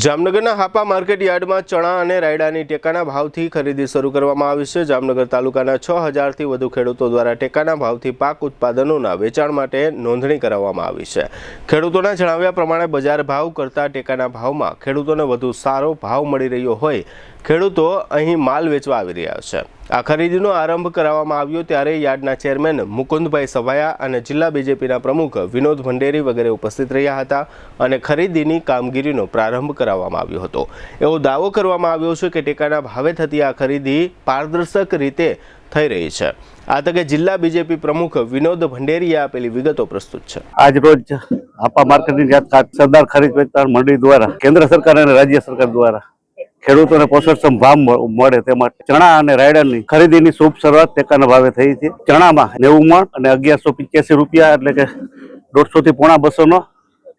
જામનગરના હાપા માર્કેટ યાર્ડમાં ચણા અને રાયડાની ટેકાના ભાવથી ખરીદી શરૂ કરવામાં આવી છે। જામનગર તાલુકાના 6000થી વધુ ખેડૂતો દ્વારા ટેકાના ભાવથી પાક ઉત્પાદનોના વેચાણ માટે નોંધણી કરાવવામાં આવી છે। ખેડૂતોના જણાવ્યા પ્રમાણે બજાર ભાવ કરતાં ટેકાના ભાવમાં ખેડૂતોને વધુ સારો ભાવ મળી રહ્યો હોય ખેડૂતો અહીં માલ વેચવા આવી રહ્યા છે। આ ખરીદીનો આરંભ કરાવવામાં આવ્યો ત્યારે યાર્ડના ચેરમેન મુકુંદભાઈ સભાયા અને જિલ્લા બીજેપીના પ્રમુખ વિનોદ ભંડેરી વગેરે ઉપસ્થિત રહ્યા હતા અને ખરીદીની કામગીરીનો પ્રારંભ કરાવવામાં આવ્યો હતો। એવો દાવો કરવામાં આવ્યો છે કે ટેકાના ભાવે થતી આ ખરીદી પારદર્શક રીતે થઈ રહી છે। આ તકે જિલ્લા બીજેપી પ્રમુખ વિનોદ ભંડેરીએ આપેલી વિગતો પ્રસ્તુત છે। આજ રોજ હાપા માર્કેટની સરદાર ખરીદ વેચાણ મંડળી દ્વારા કેન્દ્ર સરકાર અને રાજ્ય સરકાર દ્વારા ખેડૂતોને પોષણક્ષમ ભાવ મળે તે માટે ચણા અને રાયડાની ખરીદીની શુભ શરૂઆત ટેકાના ભાવે થઈ છે। ચણામાં 90 મણ અને 1185 રૂપિયા એટલે કે 150 થી પોણા 200 નો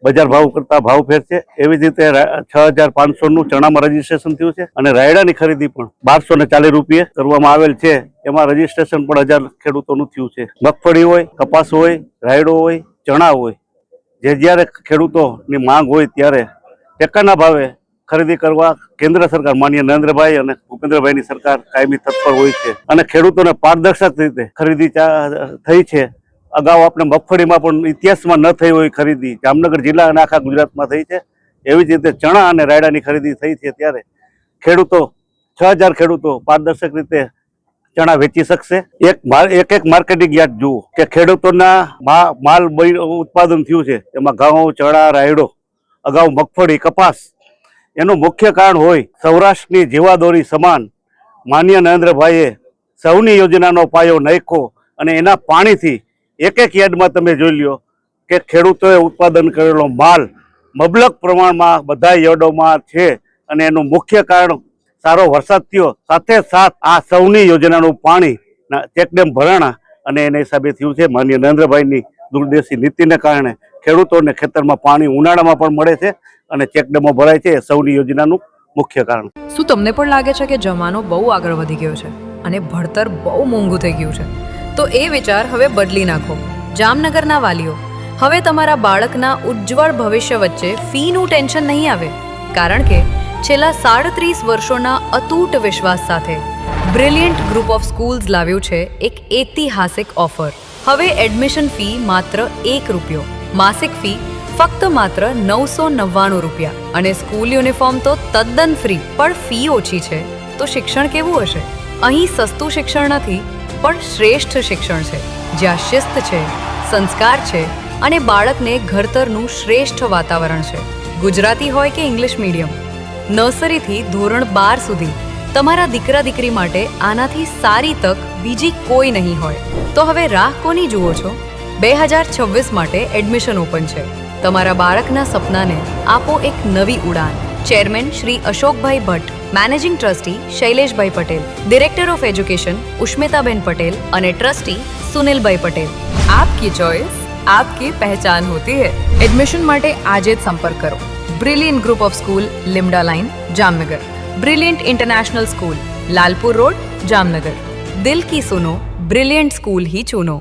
બજાર ભાવ કરતા ભાવ ફેર છે। એવી જ રીતે 6500 નું ચણામાં રજીસ્ટ્રેશન થયું છે અને રાયડાની ખરીદી પણ 1240 રૂપિયા કરવામાં આવેલ છે। એમાં રજીસ્ટ્રેશન પણ 1000 ખેડૂતોનું થયું છે। મગફળી હોય, કપાસ હોય, રાયડો હોય, ચણા હોય, જ્યારે ખેડૂતોની માંગ હોય ત્યારે ટેકાના ભાવે ખરીદી કરવા કેન્દ્ર સરકાર માનનીય નરેન્દ્રભાઈ અને ભૂપેન્દ્રભાઈની સરકાર કાયમી તત્પર હોય છે અને ખેડૂતોને પારદર્શક રીતે ખરીદી થઈ છે। અગાઉ આપણે મગફળીમાં પણ ઇતિહાસમાં ન થઈ હોય ખરીદી જામનગર જિલ્લા અને આખા ગુજરાતમાં થઈ છે। એવી જ રીતે ચણા અને રાયડાની ખરીદી થઈ છે ત્યારે ખેડૂતો 6000 ખેડૂતો પારદર્શક રીતે ચણા વેચી શકશે। એક માર્કેટિંગ યાર્ડ જુઓ કે ખેડૂતોના માલ ઉત્પાદન થયું છે એમાં ઘઉં, ચણા, રાયડો, અગાઉ મગફળી, કપાસ એનું મુખ્ય કારણ હોય સૌરાષ્ટ્રની જીવાદોરી સમાન માનનીય નરેન્દ્રભાઈએ સૌની યોજનાનો પાયો નાખ્યો અને એના પાણીથી એક યાર્ડમાં તમે જોઈ લ્યો કે ખેડૂતોએ ઉત્પાદન કરેલો માલ મબલક પ્રમાણમાં બધા યાર્ડોમાં છે અને એનું મુખ્ય કારણ સારો વરસાદ થયો, સાથે સાથ આ સૌની યોજનાનું પાણી ચેકડેમ ભરાણા અને એના હિસાબે થયું છે। માનનીય નરેન્દ્રભાઈની દૂરદેશી નીતિને કારણે ખેડૂતોને ખેતરમાં પાણી ઉનાળામાં પણ મળે છે અને ચેકડેમો ભરાય છે। સૌની યોજનાનું મુખ્ય કારણ। શું તમને પણ લાગે છે કે જમાનો બહુ આગળ વધી ગયો છે અને ભણતર બહુ મોંઘું થઈ ગયું છે? તો એ વિચાર હવે બદલી નાખો। જામનગરના વાલીઓ, હવે તમારા બાળકના ઉજ્જવળ ભવિષ્ય વચ્ચે ફીનું ટેન્શન નહીં આવે, કારણ કે છેલ્લા 37 વર્ષોના અતૂટ વિશ્વાસ સાથે બ્રિલિયન્ટ ગ્રુપ ઓફ સ્કૂલ્સ લાવ્યું છે એક ઐતિહાસિક ઓફર। હવે એડમિશન ફી માત્ર ₹1, માસિક ફી ફક્ત માત્ર 999 રૂપિયા અને સ્કૂલ યુનિફોર્મ તો તદ્દન ફ્રી। પણ ફી ઓછી છે તો શિક્ષણ કેવું હશે? અહીં સસ્તું શિક્ષણ નથી પણ શ્રેષ્ઠ શિક્ષણ છે, જ્યાં શિસ્ત છે, સંસ્કાર છે અને બાળકને ઘડતરનું શ્રેષ્ઠ વાતાવરણ છે। ગુજરાતી હોય કે ઇંગ્લિશ મીડિયમ, નર્સરીથી ધોરણ 12 સુધી તમારા દીકરા દીકરી માટે આનાથી સારી તક બીજી કોઈ નહીં હોય। તો હવે રાહ કોની જુઓ છો? 2026 માટે એડમિશન ઓપન છે। તમારા બાળકના સપનાને આપો એક નવી ઉડાન। Chairman Shri Ashokbhai Bhatt, managing trustee Shaileshbhai Patel, director of education Ushmitaben Patel અને ટ્રસ્ટી સુનિલભાઈ પટેલ। આપકી ચોઇસ આપકી પહેચાન હોતી है। એડમિશન માટે આજે જ સંपर्क કરો। Brilliant group of school, Limda line, Jamnagar. Brilliant international school, Lalpur road, Jamnagar. दिल की सुनो, ब्रिलियंट स्कूल ही चुनो।